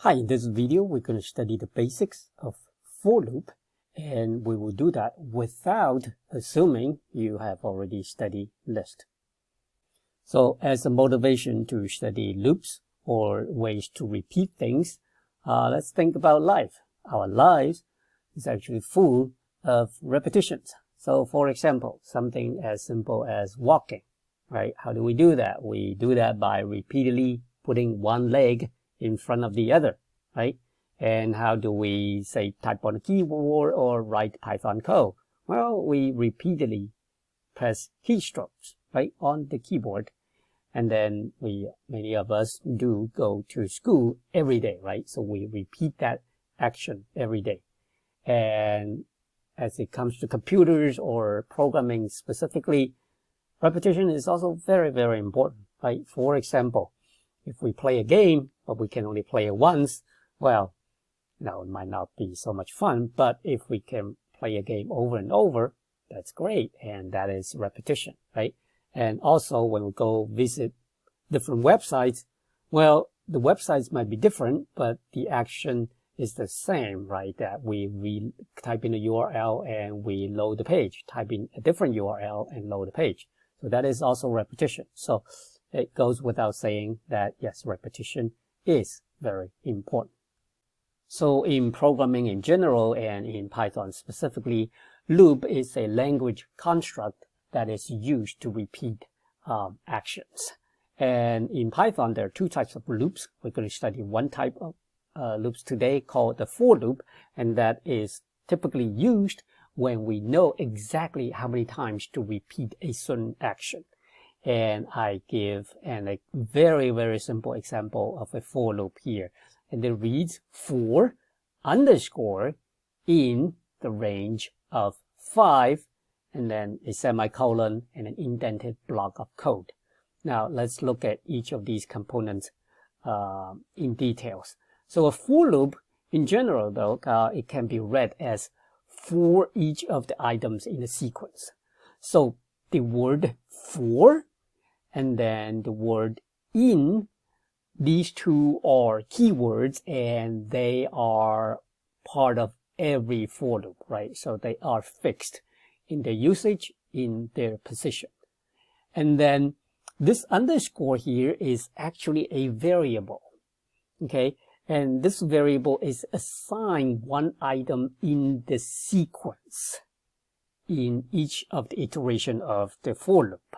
Hi, in this video, we're going to study the basics of for loop, and we will do that without assuming you have already studied Lisp. So as a motivation to study loops or ways to repeat things, let's think about life. Our lives is actually full of repetitions. So for example, something as simple as walking, right? How do we do that? We do that by repeatedly putting one leg in front of the other, right? And how do we, say, type on a keyboard or write Python code? Well, we repeatedly press keystrokes, right, on the keyboard. And then many of us do go to school every day, right? So we repeat that action every day. And as it comes to computers or programming specifically, repetition is also very, very important, right? For example, if we play a game, but we can only play it once, well, it might not be so much fun, but if we can play a game over and over, that's great, and that is repetition, right? And also, when we go visit different websites, well, the websites might be different, but the action is the same, right? That we type in a URL and we load the page, type in a different URL and load the page. So that is also repetition. So it goes without saying that, yes, repetition is very important. So in programming in general and in Python specifically, loop is a language construct that is used to repeat actions. And in Python, there are two types of loops. We're going to study one type of loops today called the for loop, and that is typically used when we know exactly how many times to repeat a certain action. And I give a very, very simple example of a for loop here. And it reads for underscore in the range of 5, and then a semicolon and an indented block of code. Now let's look at each of these components in details. So a for loop in general, though, it can be read as for each of the items in the sequence. So the word for and then the word in, these two are keywords and they are part of every for loop, right? So they are fixed in their usage, in their position. And then this underscore here is actually a variable, okay? And this variable is assigned one item in the sequence in each of the iteration of the for loop.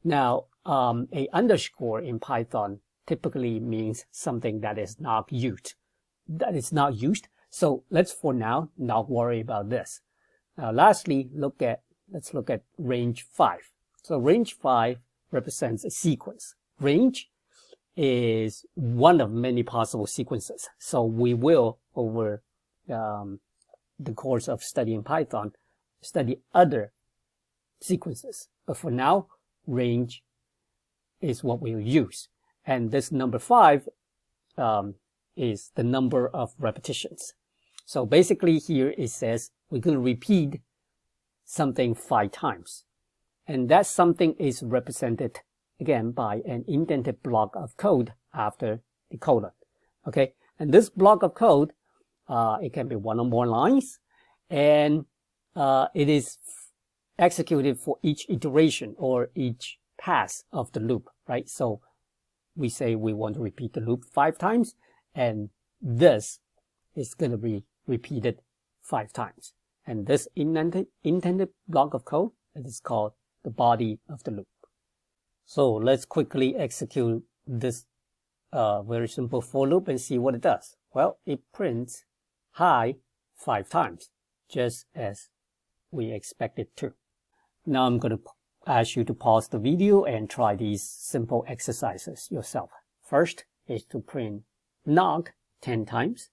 Now, a underscore in Python typically means something that is not used. So let's for now not worry about this. Now, lastly, let's look at range 5. So range 5 represents a sequence. Range is one of many possible sequences. So we will, over the course of studying Python, study other sequences. But for now, range is what we'll use. And this number 5 is the number of repetitions. So basically here it says we're going to repeat something 5 times. And that something is represented again by an indented block of code after the colon. Okay, and this block of code, it can be one or more lines, and it is executed for each iteration or each pass of the loop, right? So we say we want to repeat the loop 5 times, and this is going to be repeated 5 times. And this intended block of code, it is called the body of the loop. So let's quickly execute this very simple for loop and see what it does. Well, it prints hi 5 times, just as we expect it to. Now I'm going to ask you to pause the video and try these simple exercises yourself. First is to print nog 10 times.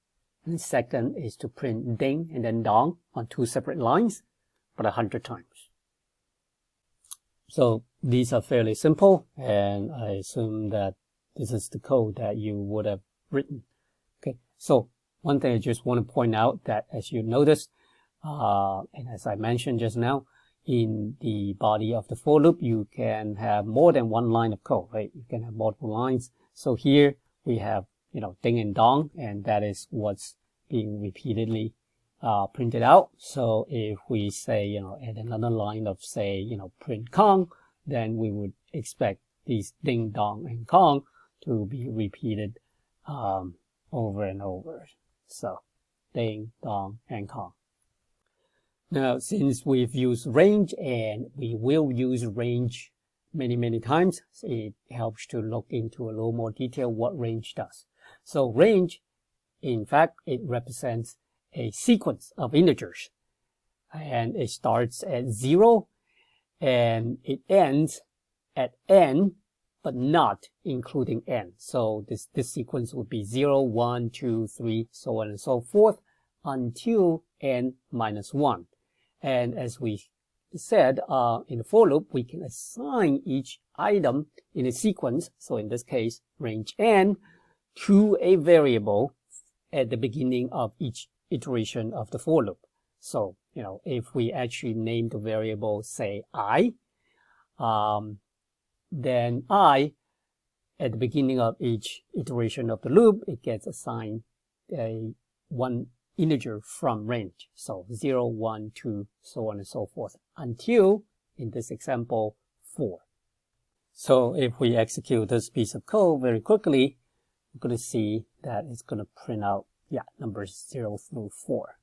And second is to print ding and then dong on 2 separate lines, but 100 times. So these are fairly simple, and I assume that this is the code that you would have written. Okay, so one thing I just want to point out that as you notice, and as I mentioned just now, in the body of the for loop, you can have more than one line of code, right? You can have multiple lines. So here we have ding and dong, and that is what's being repeatedly printed out. So if we say, add another line of say, print Kong, then we would expect these ding, dong, and Kong to be repeated over and over. So ding, dong, and Kong. Now, since we've used range and we will use range many times, it helps to look into a little more detail what range does. So range, in fact, it represents a sequence of integers, and it starts at 0 and it ends at n, but not including n. So this sequence would be 0, 1, 2, 3, so on and so forth until n minus 1. And as we said, in the for loop, we can assign each item in a sequence, so in this case, range n, to a variable at the beginning of each iteration of the for loop. So, if we actually name the variable, say, I, then I, at the beginning of each iteration of the loop, it gets assigned one integer from range. So 0, 1, 2, so on and so forth, until, in this example, 4. So if we execute this piece of code very quickly, we're going to see that it's going to print out, numbers 0 through 4.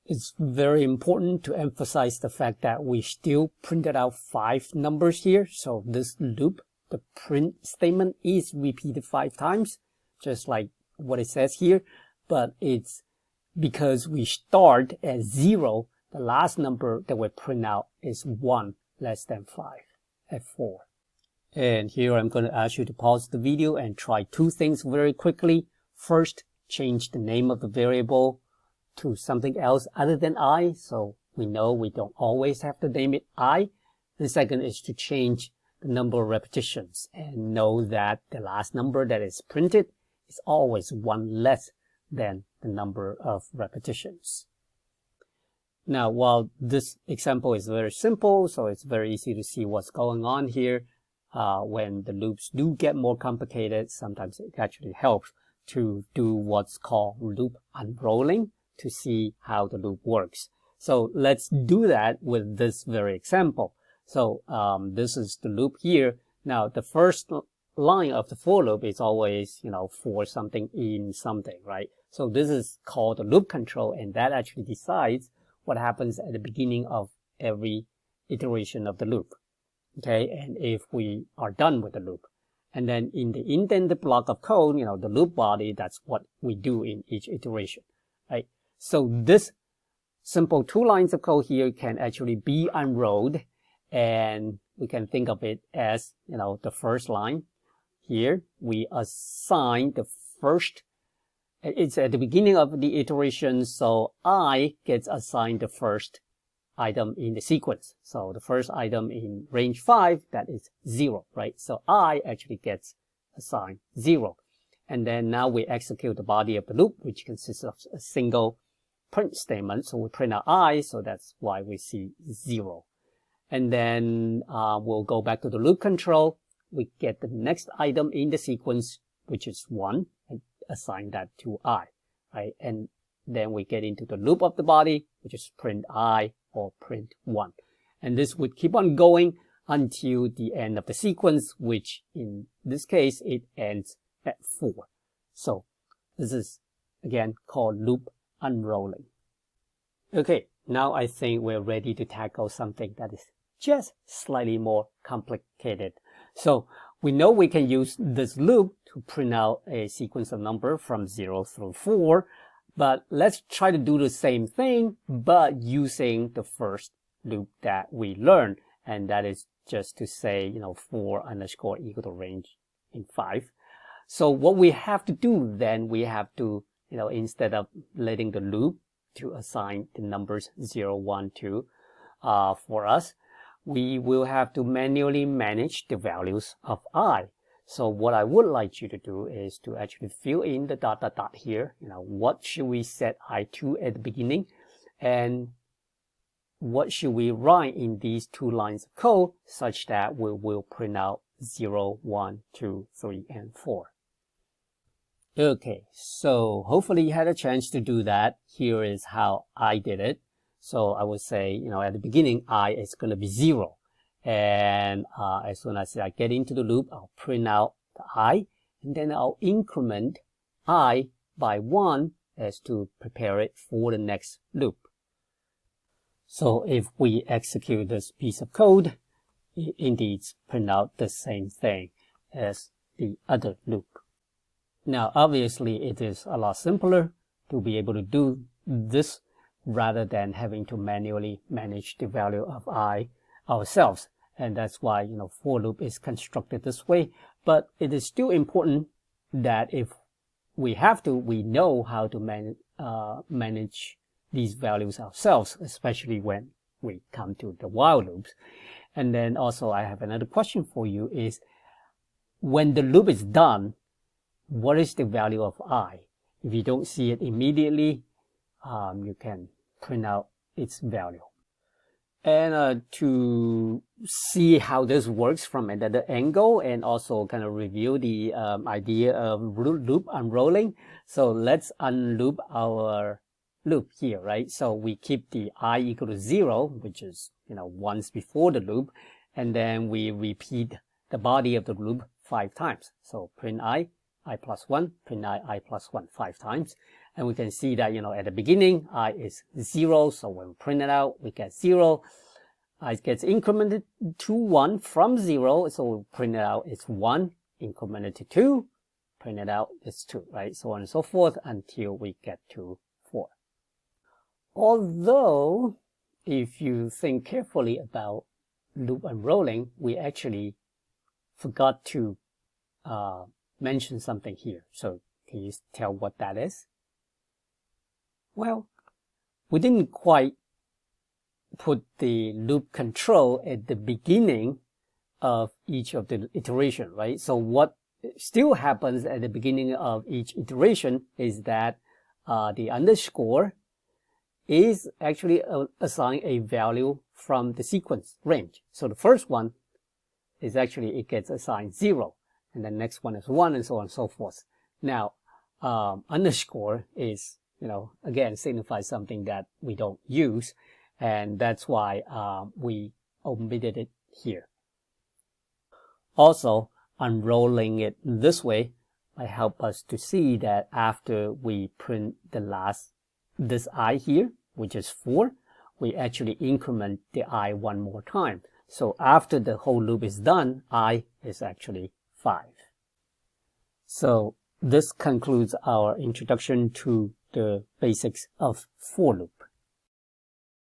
It's very important to emphasize the fact that we still printed out 5 numbers here. So this loop, the print statement, is repeated 5 times, just like what it says here, but it's because we start at 0, the last number that we print out is 1 less than 5 at 4. And here I'm going to ask you to pause the video and try 2 things very quickly. First, change the name of the variable to something else other than I, so we know we don't always have to name it I. The second is to change the number of repetitions and know that the last number that is printed is always 1 less than the number of repetitions. Now, while this example is very simple, so it's very easy to see what's going on here, when the loops do get more complicated, sometimes it actually helps to do what's called loop unrolling to see how the loop works. So let's do that with this very example. So this is the loop here. Now, the first line of the for loop is always, for something in something, right? So this is called the loop control, and that actually decides what happens at the beginning of every iteration of the loop. Okay, and if we are done with the loop. And then in the indented block of code, the loop body, that's what we do in each iteration, right? So this simple 2 lines of code here can actually be unrolled, and we can think of it as, the first line. Here, we assign the first, it's at the beginning of the iteration, so I gets assigned the first item in the sequence. So the first item in range 5, that is 0, right? So I actually gets assigned 0. And then now we execute the body of the loop, which consists of a single print statement. So we print out I, so that's why we see 0. And then we'll go back to the loop control. We get the next item in the sequence, which is 1, and assign that to I, right? And then we get into the loop of the body, which is print I or print 1. And this would keep on going until the end of the sequence, which in this case, it ends at 4. So this is, again, called loop unrolling. Okay, now I think we're ready to tackle something that is just slightly more complicated. So we know we can use this loop to print out a sequence of number from 0 through 4, but let's try to do the same thing, but using the first loop that we learned, and that is just to say, 4 underscore equal to range in 5. So what we have to do then, we have to, instead of letting the loop to assign the numbers 0, 1, 2 for us, we will have to manually manage the values of I. So what I would like you to do is to actually fill in the ... here. What should we set I to at the beginning? And what should we write in these 2 lines of code such that we will print out 0, 1, 2, 3, and 4. Okay, so hopefully you had a chance to do that. Here is how I did it. So I would say, at the beginning, I is going to be 0. And as soon as I get into the loop, I'll print out the I, and then I'll increment I by 1 as to prepare it for the next loop. So if we execute this piece of code, it indeed print out the same thing as the other loop. Now, obviously, it is a lot simpler to be able to do this rather than having to manually manage the value of I ourselves. And that's why, for loop is constructed this way. But it is still important that if we have to, we know how to manage these values ourselves, especially when we come to the while loops. And then also I have another question for you is, when the loop is done, what is the value of I? If you don't see it immediately, you can print out its value. And to see how this works from another angle and also kind of review the idea of loop unrolling. So let's unloop our loop here, right? So we keep the I equal to 0, which is, once before the loop. And then we repeat the body of the loop 5 times. So print I plus 1, print I plus 1 5 times. And we can see that, at the beginning, I is 0. So when we print it out, we get 0. I gets incremented to 1 from 0. So we print it out, it's 1. Incremented to 2. Print it out, it's 2, right? So on and so forth until we get to 4. Although, if you think carefully about loop unrolling, we actually forgot to mention something here. So can you tell what that is? Well, we didn't quite put the loop control at the beginning of each of the iteration, right? So what still happens at the beginning of each iteration is that the underscore is actually assigned a value from the sequence range. So the first one is actually, it gets assigned 0. And the next one is 1, and so on and so forth. Now, underscore is, again, signifies something that we don't use. And that's why we omitted it here. Also, unrolling it this way might help us to see that after we print this I here, which is 4, we actually increment the I 1 more time. So after the whole loop is done, I is actually 5. So this concludes our introduction to the basics of for loop.